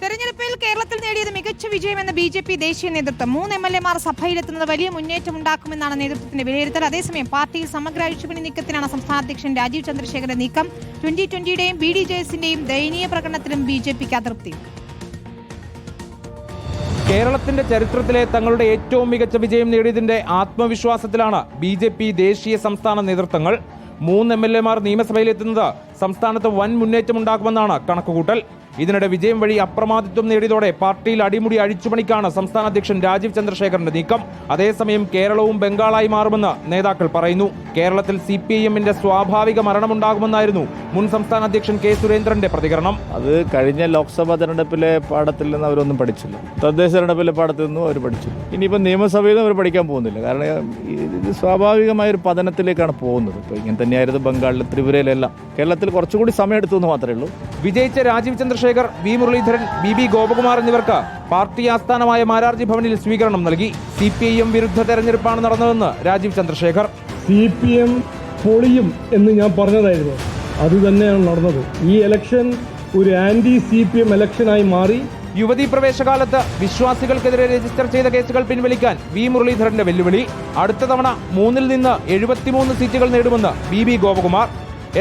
തെരഞ്ഞെടുപ്പിൽ കേരളത്തിൽ നേടിയത് മികച്ച വിജയമെന്ന് ബി.ജെ.പി. ദേശീയ നേതൃത്വം. 3 എം.എൽ.എമാർ സഭയിലെത്തുന്നത് വലിയ മുന്നേറ്റമുണ്ടാക്കുമെന്നാണ് നേതൃത്വത്തിന്റെ വിലയിരുത്തൽ. അതേസമയം പാർട്ടിയിൽ സമഗ്ര അഴിച്ചുപണി നീക്കത്തിനാണ് സംസ്ഥാന അധ്യക്ഷൻ രാജീവ് ചന്ദ്രശേഖരന്റെ നീക്കം. 2020-യുടെയും ബി.ഡി.ജെ.എസിന്റെയും ദയനീയ പ്രകടനത്തിലും ബി.ജെ.പിക്ക് അതൃപ്തി. കേരളത്തിന്റെ ചരിത്രത്തിലെ തങ്ങളുടെ ഏറ്റവും മികച്ച വിജയം നേടിയതിന്റെ ആത്മവിശ്വാസത്തിലാണ് ബി.ജെ.പി. ദേശീയ സംസ്ഥാന നേതൃത്വങ്ങൾ. 3 എം.എൽ.എമാർ നിയമസഭയിലെത്തുന്നത് സംസ്ഥാനത്ത് വൻ മുന്നേറ്റമുണ്ടാക്കുമെന്നാണ് കണക്കുകൂട്ടൽ. ഇതിനിടെ വിജയം വഴി അപ്രമാദിത്വം നേടിയതോടെ പാർട്ടിയിൽ അടിമുടി അഴിച്ചുപണിക്കാണ് സംസ്ഥാന അധ്യക്ഷൻ രാജീവ് ചന്ദ്രശേഖരന്റെ നീക്കം. അതേസമയം കേരളവും ബംഗാളായി മാറുമെന്ന് നേതാക്കൾ പറയുന്നു. കേരളത്തിൽ CPIM-ന്റെ സ്വാഭാവിക മരണമുണ്ടാകുമെന്നായിരുന്നു മുൻ സംസ്ഥാന അധ്യക്ഷൻ കെ സുരേന്ദ്രന്റെ പ്രതികരണം. അത് കഴിഞ്ഞ ലോക്സഭാ തെരഞ്ഞെടുപ്പിലെ പാഠത്തിൽ നിന്ന് അവരൊന്നും പഠിച്ചില്ല, തദ്ദേശ തെരഞ്ഞെടുപ്പിലെ പാഠത്തിൽ നിന്നും അവർ പഠിച്ചു. ഇനിയിപ്പോൾ നിയമസഭയിൽ നിന്ന് അവർ പഠിക്കാൻ പോകുന്നില്ല. കാരണം ഇത് സ്വാഭാവികമായൊരു പതനത്തിലേക്കാണ് പോകുന്നത്. ഇപ്പോൾ ഇങ്ങനെ തന്നെയായിരുന്നു ബംഗാളിലും ത്രിപുരയിലെല്ലാം. കേരളത്തിൽ കുറച്ചുകൂടി സമയം എടുത്തു എന്ന് മാത്രമേ ഉള്ളൂ. വിജയിച്ച രാജീവ് ചന്ദ്രശേഖർ, വി മുരളീധരൻ, ബി ഗോപകുമാർ എന്നിവർക്ക് പാർട്ടി ആസ്ഥാനമായ മാരാർജി ഭവനിൽ സ്വീകരണം നൽകി. CPIM വിരുദ്ധ തെരഞ്ഞെടുപ്പാണ് നടന്നതെന്ന് രാജീവ് ചന്ദ്രശേഖർ. CPM പൊളിയും എന്ന് ഞാൻ പറഞ്ഞതായിരുന്നു, അത് തന്നെയാണ് നടന്നത്. ഈ ഇലക്ഷൻ ഒരു ആന്റി CPM ഇലക്ഷനായി മാറി. യുവതീ പ്രവേശകാലത്ത് വിശ്വാസികൾക്കെതിരെ രജിസ്റ്റർ ചെയ്ത കേസുകൾ പിൻവലിക്കാൻ വി മുരളീധരന്റെ വെല്ലുവിളി. അടുത്ത തവണ 3-ൽ നിന്ന് 73 സീറ്റുകൾ നേടുമെന്ന് ബി ഗോപകുമാർ.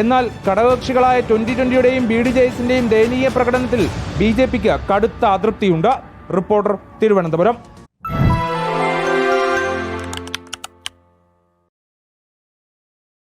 എന്നാൽ ഘടകകക്ഷികളായ 2020-യുടെയും ബി.ഡി.ജെ.എസിന്റെയും ദയനീയ പ്രകടനത്തിൽ ബി.ജെ.പിക്ക് കടുത്ത അതൃപ്തിയുണ്ട്. റിപ്പോർട്ടർ, തിരുവനന്തപുരം.